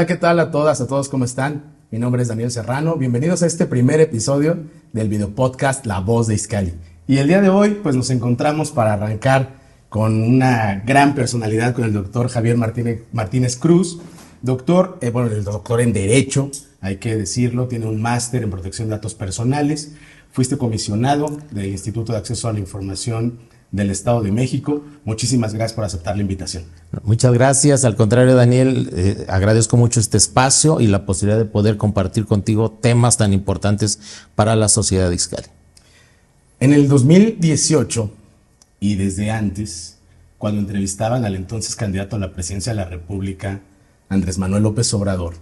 ¿qué tal a todas, a todos? ¿Cómo están? Mi nombre es Daniel Serrano. Bienvenidos a este primer episodio del video podcast La Voz de Izcalli. Y el día de hoy, pues nos encontramos para arrancar con una gran personalidad, con el doctor Javier Martínez Cruz. Doctor, el doctor en Derecho, hay que decirlo, tiene un máster en protección de datos personales. Fuiste comisionado del Instituto de Acceso a la Información del Estado de México. Muchísimas gracias por aceptar la invitación. Muchas gracias. Al contrario, Daniel, agradezco mucho este espacio y la posibilidad de poder compartir contigo temas tan importantes para la sociedad de Izcalli. En el 2018 y desde antes, cuando entrevistaban al entonces candidato a la presidencia de la República, Andrés Manuel López Obrador,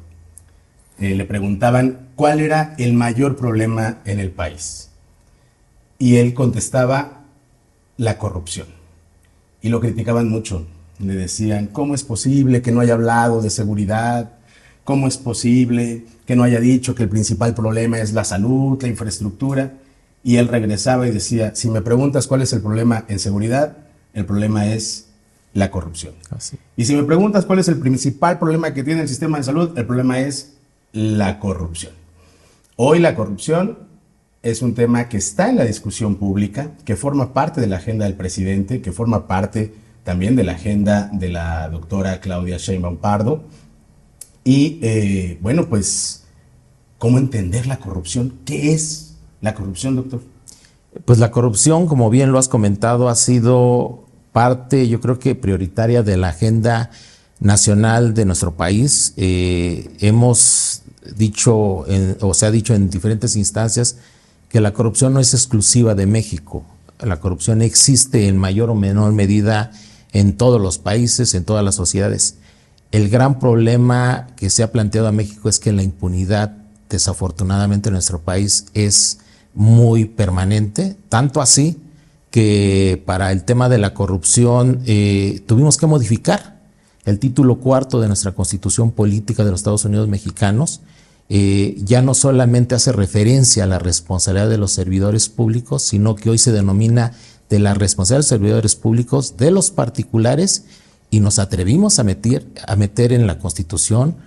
le preguntaban cuál era el mayor problema en el país. Y él contestaba: la corrupción. Y lo criticaban mucho. Le decían: ¿cómo es posible que no haya hablado de seguridad? ¿Cómo es posible que no haya dicho que el principal problema es la salud, la infraestructura? Y él regresaba y decía: si me preguntas cuál es el problema en seguridad, el problema es la corrupción. Así. Y si me preguntas cuál es el principal problema que tiene el sistema de salud, el problema es la corrupción. Hoy la corrupción es un tema que está en la discusión pública, que forma parte de la agenda del presidente, que forma parte también de la agenda de la doctora Claudia Sheinbaum Pardo. Y pues, ¿cómo entender la corrupción? ¿Qué es la corrupción, doctor? Pues la corrupción, como bien lo has comentado, ha sido parte, yo creo que prioritaria de la agenda nacional de nuestro país. Hemos dicho, se ha dicho en diferentes instancias, que la corrupción no es exclusiva de México. La corrupción existe en mayor o menor medida en todos los países, en todas las sociedades. El gran problema que se ha planteado a México es que la impunidad, desafortunadamente, en nuestro país es muy permanente, tanto así que para el tema de la corrupción tuvimos que modificar el título 4 de nuestra Constitución Política de los Estados Unidos Mexicanos. Ya no solamente hace referencia a la responsabilidad de los servidores públicos, sino que hoy se denomina de la responsabilidad de los servidores públicos de los particulares, y nos atrevimos a meter en la Constitución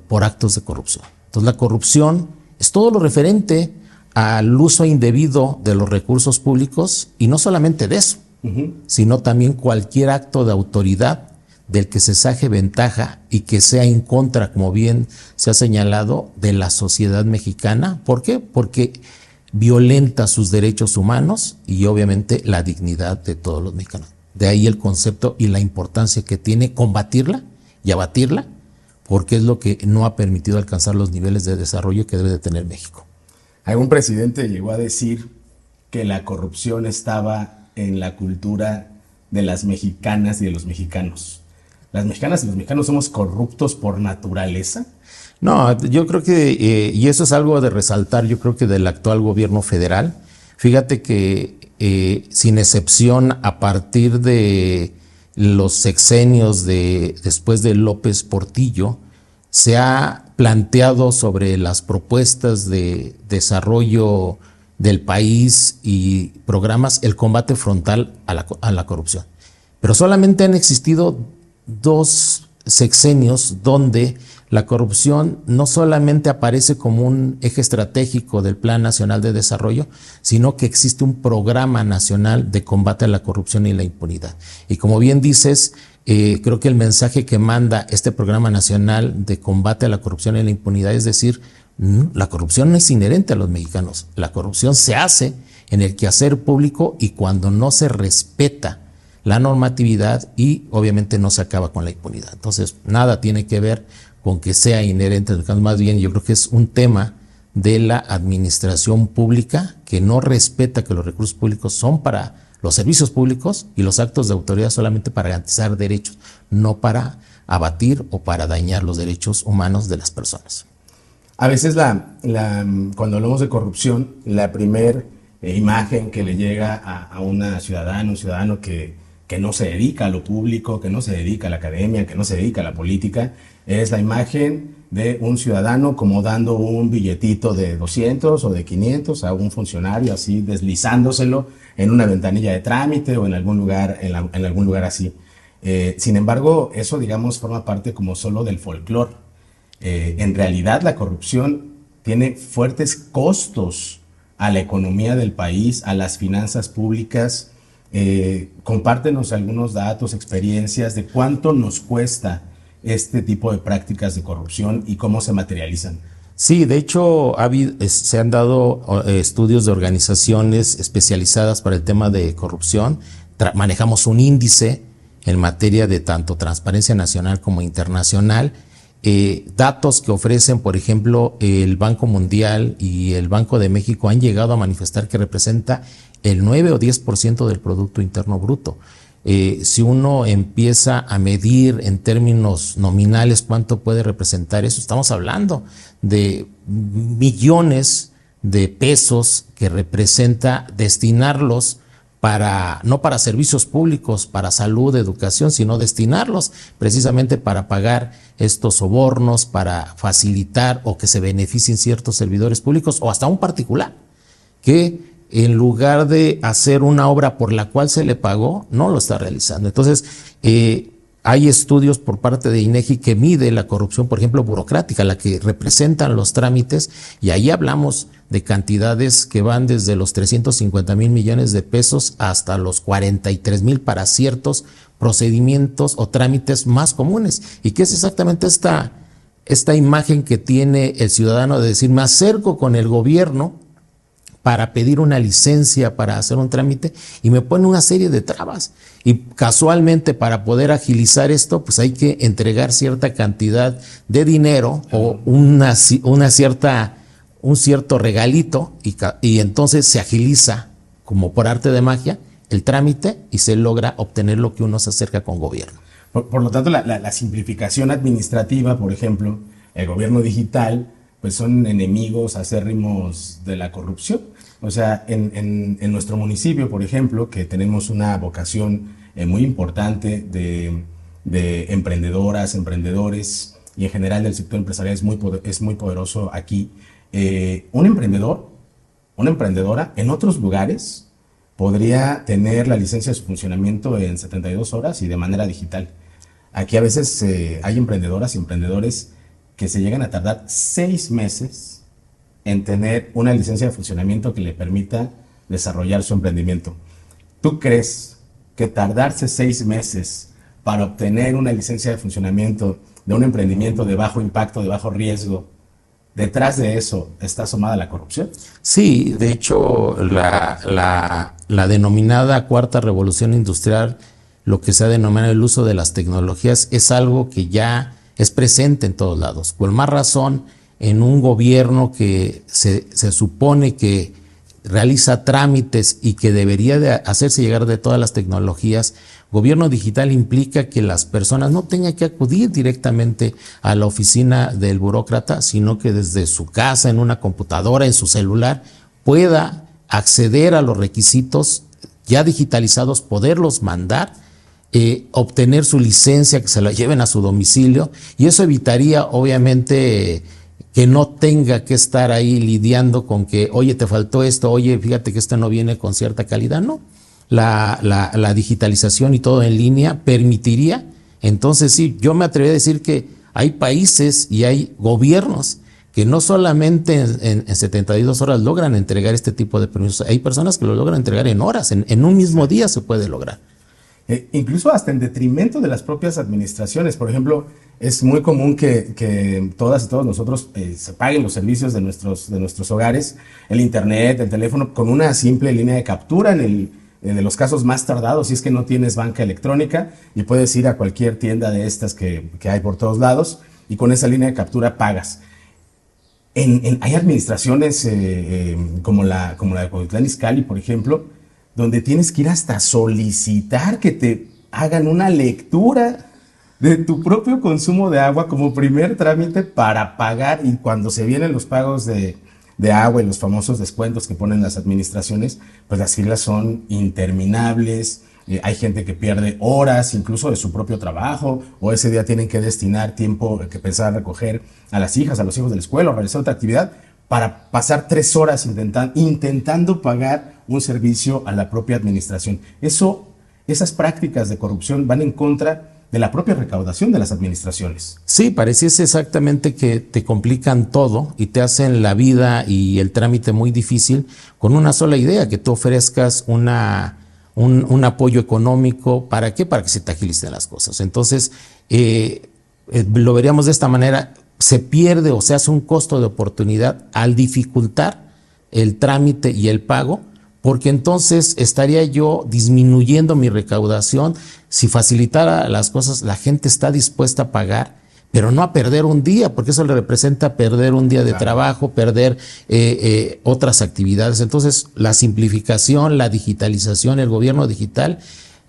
por actos de corrupción. Entonces la corrupción es todo lo referente al uso indebido de los recursos públicos, y no solamente de eso, sino también cualquier acto de autoridad del que se saque ventaja y que sea en contra, como bien se ha señalado, de la sociedad mexicana. ¿Por qué? Porque violenta sus derechos humanos y obviamente la dignidad de todos los mexicanos. De ahí el concepto y la importancia que tiene combatirla y abatirla, porque es lo que no ha permitido alcanzar los niveles de desarrollo que debe de tener México. Algún presidente llegó a decir que la corrupción estaba en la cultura de las mexicanas y de los mexicanos. ¿Las mexicanas y los mexicanos somos corruptos por naturaleza? No, yo creo que, y eso es algo de resaltar, yo creo que del actual gobierno federal. Fíjate que sin excepción, a partir de los sexenios después de López Portillo, se ha planteado sobre las propuestas de desarrollo del país y programas el combate frontal a la corrupción. Pero solamente han existido 2 sexenios donde la corrupción no solamente aparece como un eje estratégico del Plan Nacional de Desarrollo, sino que existe un programa nacional de combate a la corrupción y la impunidad. Y como bien dices, creo que el mensaje que manda este programa nacional de combate a la corrupción y la impunidad es decir, la corrupción no es inherente a los mexicanos. La corrupción se hace en el quehacer público y cuando no se respeta la normatividad y obviamente no se acaba con la impunidad. Entonces, nada tiene que ver con que sea inherente, más bien yo creo que es un tema de la administración pública que no respeta que los recursos públicos son para los servicios públicos y los actos de autoridad solamente para garantizar derechos, no para abatir o para dañar los derechos humanos de las personas. A veces cuando hablamos de corrupción, la primer imagen que le llega a un ciudadano que no se dedica a lo público, que no se dedica a la academia, que no se dedica a la política, es la imagen de un ciudadano como dando un billetito de 200 o de 500 a un funcionario, así deslizándoselo en una ventanilla de trámite o en algún lugar, en algún lugar así. Sin embargo, eso, digamos, forma parte como solo del folclore. En realidad la corrupción tiene fuertes costos a la economía del país, a las finanzas públicas. Compártenos algunos datos, experiencias de cuánto nos cuesta este tipo de prácticas de corrupción y cómo se materializan. Sí, de hecho se han dado estudios de organizaciones especializadas para el tema de corrupción. Manejamos un índice en materia de tanto transparencia nacional como internacional. Datos que ofrecen, por ejemplo, el Banco Mundial y el Banco de México han llegado a manifestar que representa el 9 o 10% del Producto Interno Bruto. Si uno empieza a medir en términos nominales cuánto puede representar eso, estamos hablando de millones de pesos que representa destinarlos no para servicios públicos, para salud, educación, sino destinarlos precisamente para pagar estos sobornos, para facilitar o que se beneficien ciertos servidores públicos o hasta un particular que en lugar de hacer una obra por la cual se le pagó, no lo está realizando. Entonces, hay estudios por parte de INEGI que mide la corrupción, por ejemplo, burocrática, la que representan los trámites, y ahí hablamos de cantidades que van desde los 350,000 millones de pesos hasta los 43,000 para ciertos procedimientos o trámites más comunes. ¿Y qué es exactamente esta imagen que tiene el ciudadano de decir, me acerco con el gobierno para pedir una licencia, para hacer un trámite, y me pone una serie de trabas? Y casualmente, para poder agilizar esto, pues hay que entregar cierta cantidad de dinero o un cierto regalito, y entonces se agiliza, como por arte de magia, el trámite y se logra obtener lo que uno se acerca con gobierno. Por lo tanto, la simplificación administrativa, por ejemplo, el gobierno digital, pues son enemigos acérrimos de la corrupción. O sea, en nuestro municipio, por ejemplo, que tenemos una vocación muy importante de emprendedoras, emprendedores, y en general el sector empresarial es muy poderoso aquí. Un emprendedor, una emprendedora, en otros lugares podría tener la licencia de su funcionamiento en 72 horas y de manera digital. Aquí a veces hay emprendedoras y emprendedores que se llegan a tardar 6 meses en tener una licencia de funcionamiento que le permita desarrollar su emprendimiento. ¿Tú crees que tardarse 6 meses para obtener una licencia de funcionamiento de un emprendimiento de bajo impacto, de bajo riesgo, detrás de eso está asomada la corrupción? Sí, de hecho, la denominada cuarta revolución industrial, lo que se ha denominado el uso de las tecnologías, es algo que ya es presente en todos lados. Por más razón, en un gobierno que se supone que realiza trámites y que debería de hacerse llegar de todas las tecnologías, gobierno digital implica que las personas no tengan que acudir directamente a la oficina del burócrata, sino que desde su casa, en una computadora, en su celular, pueda acceder a los requisitos ya digitalizados, poderlos mandar, obtener su licencia, que se la lleven a su domicilio, y eso evitaría, obviamente, que no tenga que estar ahí lidiando con que, oye, te faltó esto, oye, fíjate que esto no viene con cierta calidad. No, la digitalización y todo en línea permitiría. Entonces sí, yo me atrevería a decir que hay países y hay gobiernos que no solamente en 72 horas logran entregar este tipo de permisos, hay personas que lo logran entregar en horas, en un mismo día se puede lograr. Incluso hasta en detrimento de las propias administraciones. Por ejemplo, es muy común que todas y todos nosotros se paguen los servicios de nuestros hogares, el internet, el teléfono, con una simple línea de captura en los casos más tardados, si es que no tienes banca electrónica, y puedes ir a cualquier tienda de estas que hay por todos lados, y con esa línea de captura pagas. Hay administraciones como la de Cuautitlán Izcalli, por ejemplo, donde tienes que ir hasta solicitar que te hagan una lectura de tu propio consumo de agua como primer trámite para pagar, y cuando se vienen los pagos de agua y los famosos descuentos que ponen las administraciones, pues las filas son interminables. Hay gente que pierde horas incluso de su propio trabajo, o ese día tienen que destinar tiempo que pensar recoger a las hijas, a los hijos de la escuela o realizar otra actividad, para pasar 3 horas intentando pagar un servicio a la propia administración. Esas prácticas de corrupción van en contra de la propia recaudación de las administraciones. Sí, pareciese exactamente que te complican todo y te hacen la vida y el trámite muy difícil con una sola idea, que tú ofrezcas un apoyo económico. ¿Para qué? Para que se te agilicen las cosas. Entonces, lo veríamos de esta manera: se pierde o se hace un costo de oportunidad al dificultar el trámite y el pago, porque entonces estaría yo disminuyendo mi recaudación. Si facilitara las cosas, la gente está dispuesta a pagar, pero no a perder un día, porque eso le representa perder un día de trabajo, perder otras actividades. Entonces, la simplificación, la digitalización, el gobierno digital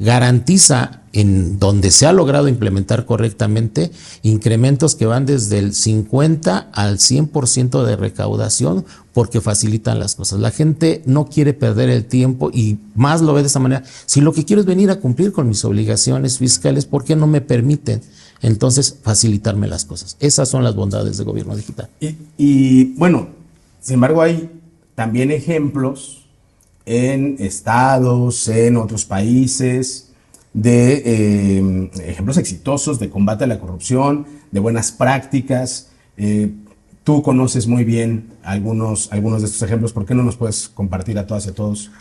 garantiza, en donde se ha logrado implementar correctamente, incrementos que van desde el 50 al 100% de recaudación, porque facilitan las cosas. La gente no quiere perder el tiempo y más lo ve de esta manera. Si lo que quiero es venir a cumplir con mis obligaciones fiscales, ¿por qué no me permiten entonces facilitarme las cosas? Esas son las bondades del gobierno digital. Y bueno, sin embargo, hay también ejemplos en estados, en otros países, de ejemplos exitosos de combate a la corrupción, de buenas prácticas. Tú conoces muy bien algunos de estos ejemplos. ¿Por qué no nos puedes compartir a todas y a todos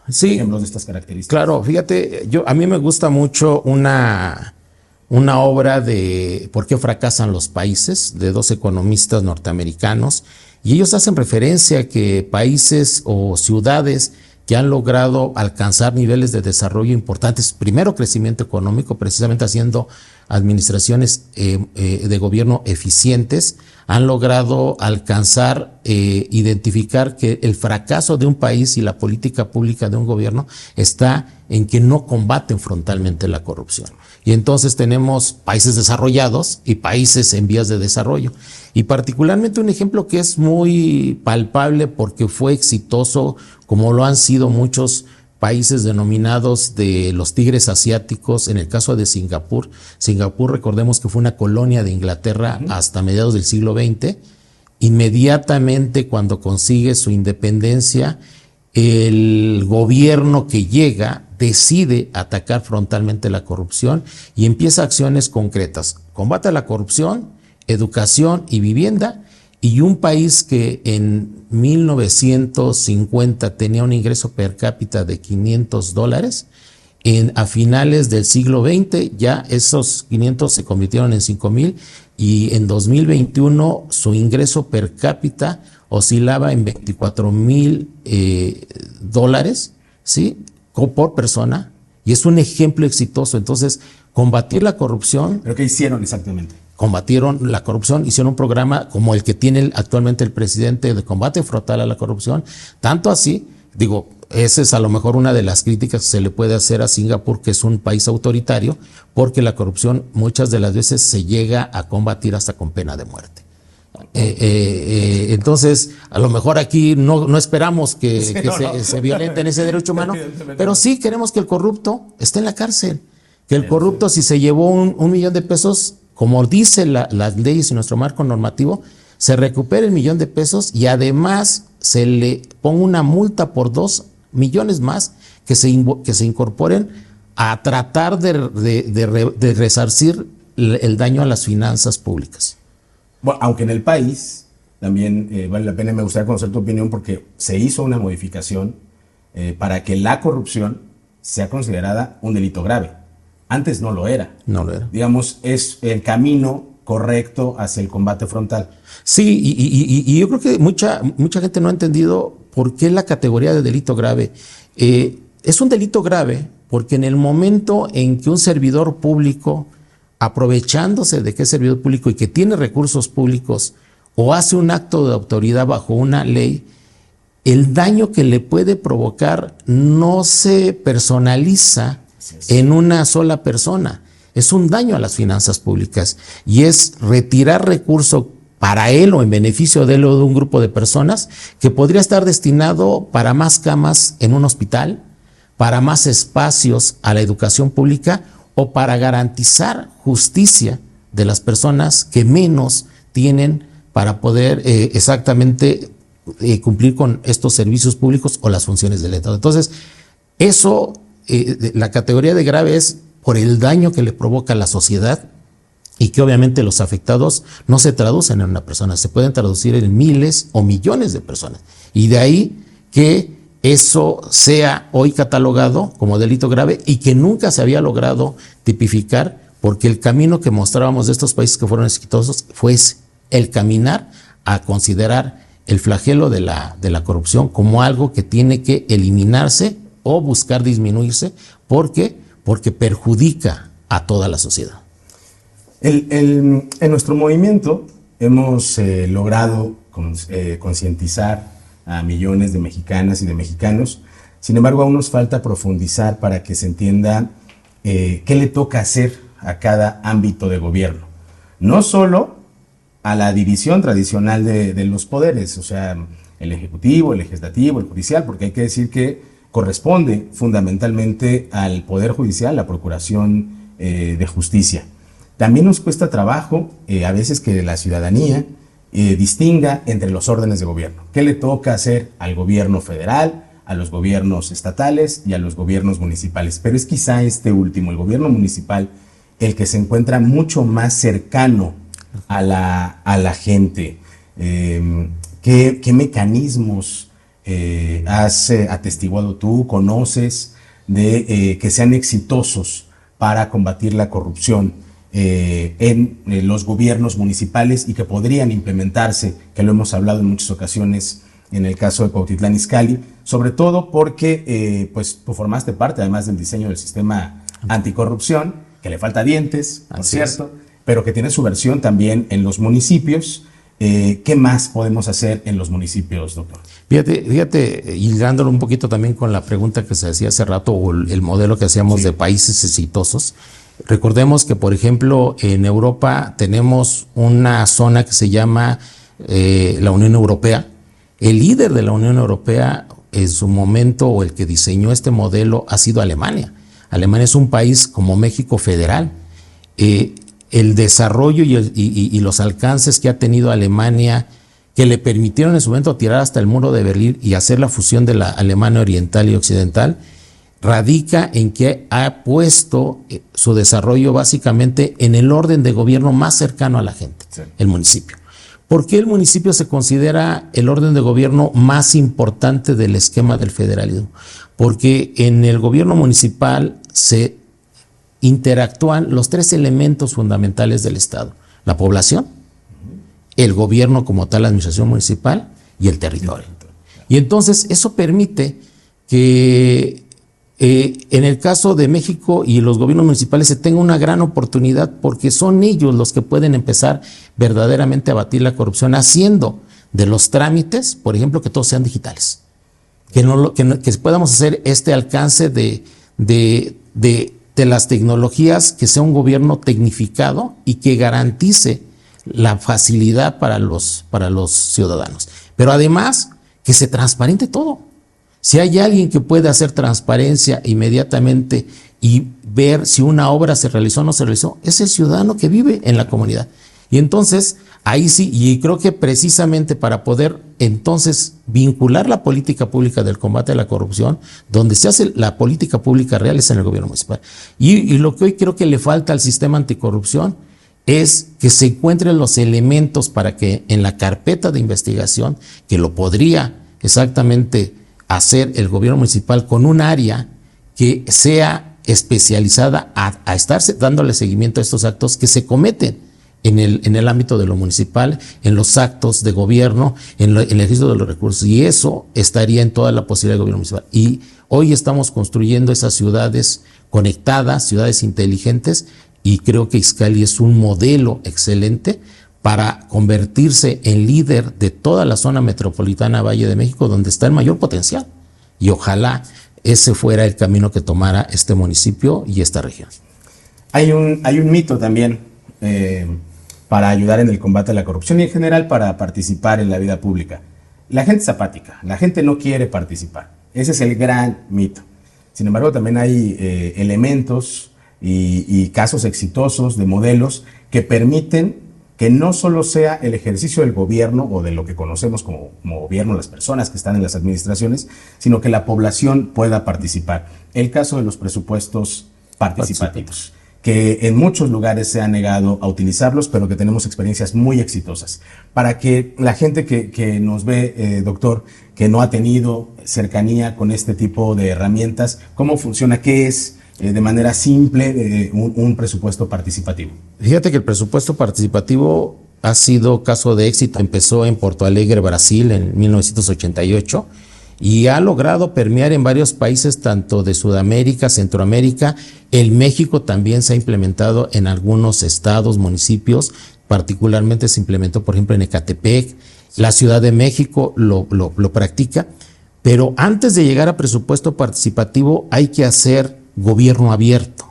ejemplos de estas características? Claro, fíjate, a mí me gusta mucho una obra de ¿Por qué fracasan los países?, de dos economistas norteamericanos, y ellos hacen referencia a que países o ciudades que han logrado alcanzar niveles de desarrollo importantes, primero crecimiento económico, precisamente haciendo administraciones de gobierno eficientes, han logrado alcanzar, identificar que el fracaso de un país y la política pública de un gobierno está en que no combaten frontalmente la corrupción. Y entonces tenemos países desarrollados y países en vías de desarrollo. Y particularmente un ejemplo que es muy palpable porque fue exitoso, como lo han sido muchos países denominados de los tigres asiáticos. En el caso de Singapur, recordemos que fue una colonia de Inglaterra hasta mediados del siglo XX. Inmediatamente cuando consigue su independencia, el gobierno que llega decide atacar frontalmente la corrupción y empieza acciones concretas: combate a la corrupción, educación y vivienda. Y un país que en 1950 tenía un ingreso per cápita de $500, a finales del siglo XX ya esos 500 se convirtieron en 5,000, y en 2021 su ingreso per cápita oscilaba en $24,000, ¿sí?, por persona, y es un ejemplo exitoso. Entonces, combatir la corrupción. ¿Pero qué hicieron exactamente? Combatieron la corrupción, hicieron un programa como el que tiene actualmente el presidente de combate frontal a la corrupción. Tanto así, digo, esa es a lo mejor una de las críticas que se le puede hacer a Singapur, que es un país autoritario, porque la corrupción muchas de las veces se llega a combatir hasta con pena de muerte. Entonces, a lo mejor aquí no esperamos que se violenten ese derecho humano, pero sí queremos que el corrupto esté en la cárcel, que el corrupto, si se llevó un millón de pesos, como dice las leyes y nuestro marco normativo, se recupere el millón de pesos y además se le ponga una multa por 2 millones más que se incorporen a tratar de resarcir el daño a las finanzas públicas. Bueno, aunque en el país también vale la pena, me gustaría conocer tu opinión, porque se hizo una modificación para que la corrupción sea considerada un delito grave. Antes no lo era. No lo era. Digamos, es el camino correcto hacia el combate frontal. Sí, y yo creo que mucha gente no ha entendido por qué la categoría de delito grave. Es un delito grave porque en el momento en que un servidor público, aprovechándose de que es servidor público y que tiene recursos públicos, o hace un acto de autoridad bajo una ley, el daño que le puede provocar no se personaliza en una sola persona. Es un daño a las finanzas públicas y es retirar recursos para él o en beneficio de él o de un grupo de personas que podría estar destinado para más camas en un hospital, para más espacios a la educación pública o para garantizar justicia de las personas que menos tienen para poder exactamente cumplir con estos servicios públicos o las funciones del Estado. Entonces, eso, la categoría de grave es por el daño que le provoca a la sociedad y que obviamente los afectados no se traducen en una persona, se pueden traducir en miles o millones de personas. Y de ahí que eso sea hoy catalogado como delito grave y que nunca se había logrado tipificar, porque el camino que mostrábamos de estos países que fueron exitosos fue ese, el caminar a considerar el flagelo de la corrupción como algo que tiene que eliminarse o buscar disminuirse. ¿Por qué? Porque perjudica a toda la sociedad. En nuestro movimiento hemos logrado concientizar a millones de mexicanas y de mexicanos. Sin embargo, aún nos falta profundizar para que se entienda qué le toca hacer a cada ámbito de gobierno. No solo a la división tradicional de los poderes, o sea, el ejecutivo, el legislativo, el judicial, porque hay que decir que corresponde fundamentalmente al Poder Judicial, la Procuración de Justicia. También nos cuesta trabajo a veces que la ciudadanía distinga entre los órdenes de gobierno. ¿Qué le toca hacer al gobierno federal, a los gobiernos estatales y a los gobiernos municipales? Pero es quizá este último, el gobierno municipal, el que se encuentra mucho más cercano a la gente. ¿Qué mecanismos has atestiguado tú, conoces, de que sean exitosos para combatir la corrupción en los gobiernos municipales y que podrían implementarse, que lo hemos hablado en muchas ocasiones en el caso de Cuautitlán Izcalli, sobre todo porque pues tú formaste parte además del diseño del sistema anticorrupción, que le falta dientes, por cierto, pero que tiene su versión también en los municipios. ¿Qué más podemos hacer en los municipios, doctor? Fíjate, hilándolo un poquito también con la pregunta que se hacía hace rato, o el modelo que hacíamos de países exitosos. Recordemos que, por ejemplo, en Europa tenemos una zona que se llama la Unión Europea. El líder de la Unión Europea en su momento, o el que diseñó este modelo, ha sido Alemania. Alemania es un país como México federal. El desarrollo y los alcances que ha tenido Alemania, que le permitieron en su momento tirar hasta el muro de Berlín y hacer la fusión de la Alemania oriental y occidental, radica en que ha puesto su desarrollo básicamente en el orden de gobierno más cercano a la gente, el municipio. ¿Por qué el municipio se considera el orden de gobierno más importante del esquema del federalismo? Porque en el gobierno municipal se interactúan los tres elementos fundamentales del Estado: la población, el gobierno como tal, la administración municipal, y el territorio. Y entonces eso permite que en el caso de México y los gobiernos municipales se tenga una gran oportunidad, porque son ellos los que pueden empezar verdaderamente a batir la corrupción, haciendo de los trámites, por ejemplo, que todos sean digitales, que podamos hacer este alcance de las tecnologías, que sea un gobierno tecnificado y que garantice la facilidad para los ciudadanos. Pero además, que se transparente todo. Si hay alguien que puede hacer transparencia inmediatamente y ver si una obra se realizó o no se realizó, es el ciudadano que vive en la comunidad. Y entonces, ahí sí, y creo que precisamente para poder entonces vincular la política pública del combate a la corrupción, donde se hace la política pública real es en el gobierno municipal. Y lo que hoy creo que le falta al sistema anticorrupción es que se encuentren los elementos para que en la carpeta de investigación, que lo podría exactamente hacer el gobierno municipal con un área que sea especializada a estarse dándole seguimiento a estos actos que se cometen en el ámbito de lo municipal, en los actos de gobierno, en el ejercicio de los recursos, y eso estaría en toda la posibilidad del gobierno municipal. Y hoy estamos construyendo esas ciudades conectadas, ciudades inteligentes, y creo que Izcalli es un modelo excelente para convertirse en líder de toda la zona metropolitana Valle de México, donde está el mayor potencial. Y ojalá ese fuera el camino que tomara este municipio y esta región. Hay un mito también para ayudar en el combate a la corrupción y en general para participar en la vida pública. La gente es apática, la gente no quiere participar. Ese es el gran mito. Sin embargo, también hay elementos y casos exitosos de modelos que permiten que no solo sea el ejercicio del gobierno o de lo que conocemos como gobierno, las personas que están en las administraciones, sino que la población pueda participar. El caso de los presupuestos participativos, que en muchos lugares se ha negado a utilizarlos, pero que tenemos experiencias muy exitosas. Para que la gente que nos ve, doctor, que no ha tenido cercanía con este tipo de herramientas, ¿cómo funciona? ¿Qué es, de manera simple, un presupuesto participativo? Fíjate que el presupuesto participativo ha sido caso de éxito. Empezó en Porto Alegre, Brasil, en 1988 y ha logrado permear en varios países, tanto de Sudamérica, Centroamérica. En México también se ha implementado en algunos estados, municipios, particularmente se implementó, por ejemplo, en Ecatepec. La Ciudad de México lo practica, pero antes de llegar a presupuesto participativo hay que hacer gobierno abierto.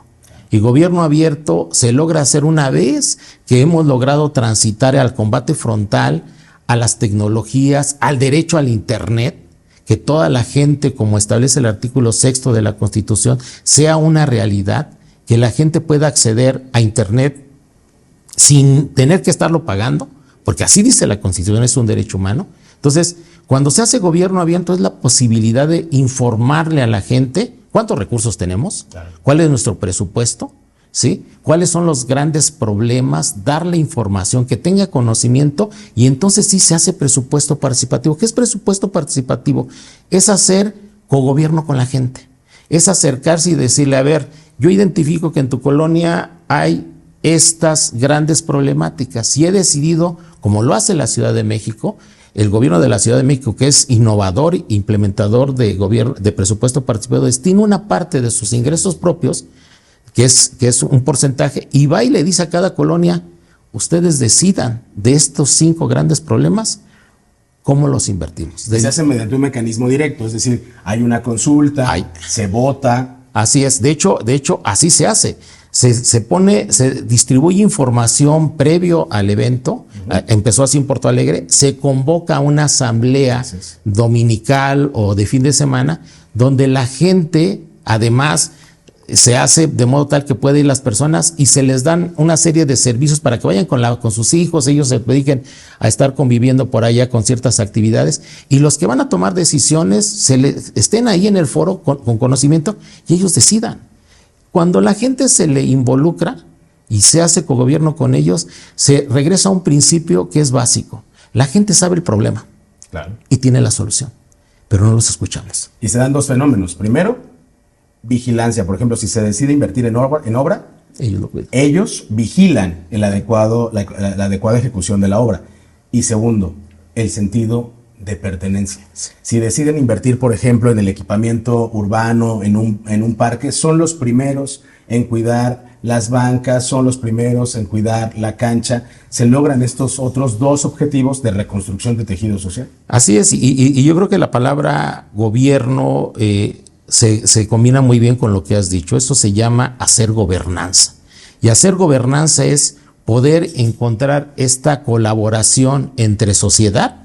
Y gobierno abierto se logra hacer una vez que hemos logrado transitar al combate frontal, a las tecnologías, al derecho al Internet, que toda la gente, como establece el artículo 6 de la Constitución, sea una realidad, que la gente pueda acceder a Internet sin tener que estarlo pagando, porque así dice la Constitución, es un derecho humano. Entonces, cuando se hace gobierno abierto es la posibilidad de informarle a la gente cuántos recursos tenemos, claro, cuál es nuestro presupuesto, ¿sí? Cuáles son los grandes problemas, darle información, que tenga conocimiento, y entonces sí se hace presupuesto participativo. ¿Qué es presupuesto participativo? Es hacer cogobierno con la gente, es acercarse y decirle, a ver, yo identifico que en tu colonia hay estas grandes problemáticas y he decidido, como lo hace la Ciudad de México, el gobierno de la Ciudad de México, que es innovador e implementador de gobierno, de presupuesto participativo, destina una parte de sus ingresos propios, que es un porcentaje, y va y le dice a cada colonia, ustedes decidan de estos 5 grandes problemas, ¿cómo los invertimos? Se hace mediante un mecanismo directo, es decir, hay una consulta, se vota. Así es, de hecho, así se hace. Se distribuye información previo al evento. Empezó así en Porto Alegre, se convoca a una asamblea dominical o de fin de semana, donde la gente, además, se hace de modo tal que puede ir las personas y se les dan una serie de servicios para que vayan con sus hijos, ellos se dediquen a estar conviviendo por allá con ciertas actividades, y los que van a tomar decisiones estén ahí en el foro con conocimiento y ellos decidan. Cuando la gente se le involucra y se hace cogobierno con ellos, se regresa a un principio que es básico. La gente sabe el problema, claro, y tiene la solución, pero no los escuchamos. Y se dan 2 fenómenos. Primero, vigilancia. Por ejemplo, si se decide invertir en obra, ellos vigilan la adecuada ejecución de la obra. Y segundo, el sentido de pertenencia. Si deciden invertir, por ejemplo, en el equipamiento urbano, en un parque, son los primeros en cuidar las bancas, son los primeros en cuidar la cancha. Se logran estos otros 2 objetivos de reconstrucción de tejido social. Así es, y yo creo que la palabra gobierno se combina muy bien con lo que has dicho. Eso se llama hacer gobernanza. Y hacer gobernanza es poder encontrar esta colaboración entre sociedad,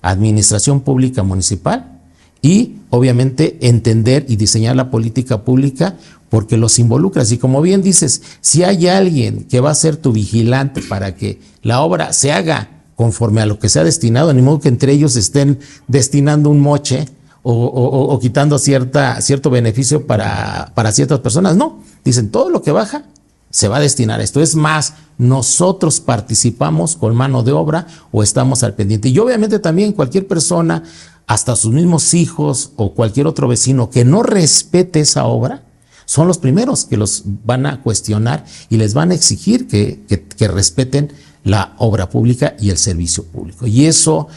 administración pública municipal y obviamente entender y diseñar la política pública, porque los involucras. Y como bien dices, si hay alguien que va a ser tu vigilante para que la obra se haga conforme a lo que se ha destinado, ni modo que entre ellos estén destinando un moche o quitando cierto beneficio para ciertas personas. No, dicen todo lo que baja se va a destinar a esto. Es más, nosotros participamos con mano de obra o estamos al pendiente. Y obviamente también cualquier persona, hasta sus mismos hijos o cualquier otro vecino que no respete esa obra, son los primeros que los van a cuestionar y les van a exigir que respeten la obra pública y el servicio público. Y eso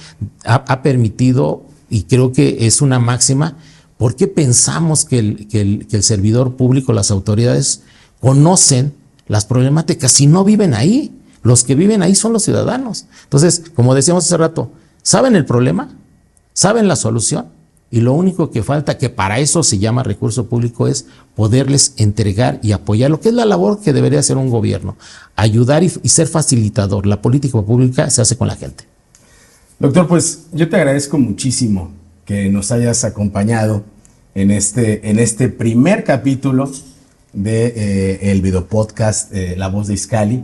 ha permitido, y creo que es una máxima, ¿por qué pensamos que el servidor público, las autoridades, conocen las problemáticas si no viven ahí? Los que viven ahí son los ciudadanos. Entonces, como decíamos hace rato, saben el problema, saben la solución, y lo único que falta, que para eso se llama recurso público, es poderles entregar y apoyar, lo que es la labor que debería hacer un gobierno, ayudar y ser facilitador. La política pública se hace con la gente. Doctor, pues yo te agradezco muchísimo que nos hayas acompañado en este primer capítulo de el videopodcast La Voz de Izcalli.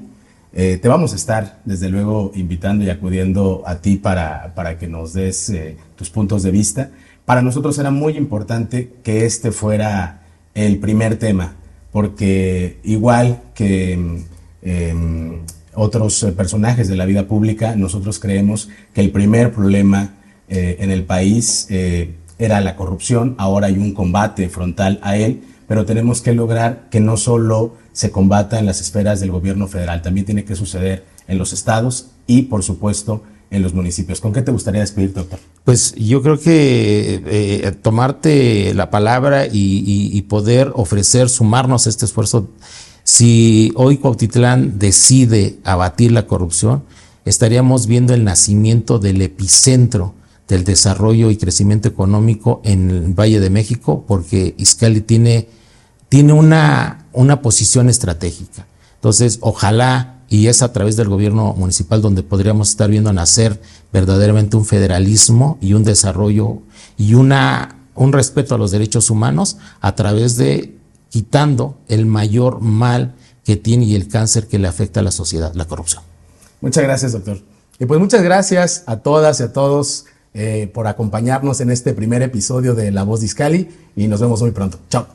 Te vamos a estar, desde luego, invitando y acudiendo a ti para que nos des tus puntos de vista. Para nosotros era muy importante que este fuera el primer tema, porque igual que otros personajes de la vida pública, nosotros creemos que el primer problema en el país era la corrupción. Ahora hay un combate frontal a él, pero tenemos que lograr que no solo se combata en las esferas del gobierno federal, también tiene que suceder en los estados y, por supuesto, en los municipios. ¿Con qué te gustaría despedirte, doctor? Pues yo creo que tomarte la palabra y poder ofrecer, sumarnos a este esfuerzo. Si hoy Cuautitlán decide abatir la corrupción, estaríamos viendo el nacimiento del epicentro del desarrollo y crecimiento económico en el Valle de México, porque Izcalli tiene una posición estratégica. Entonces, ojalá, y es a través del gobierno municipal donde podríamos estar viendo nacer verdaderamente un federalismo y un desarrollo y un respeto a los derechos humanos, a través de quitando el mayor mal que tiene y el cáncer que le afecta a la sociedad, la corrupción. Muchas gracias, doctor. Y pues muchas gracias a todas y a todos por acompañarnos en este primer episodio de La Voz de Izcalli, y nos vemos muy pronto. Chao.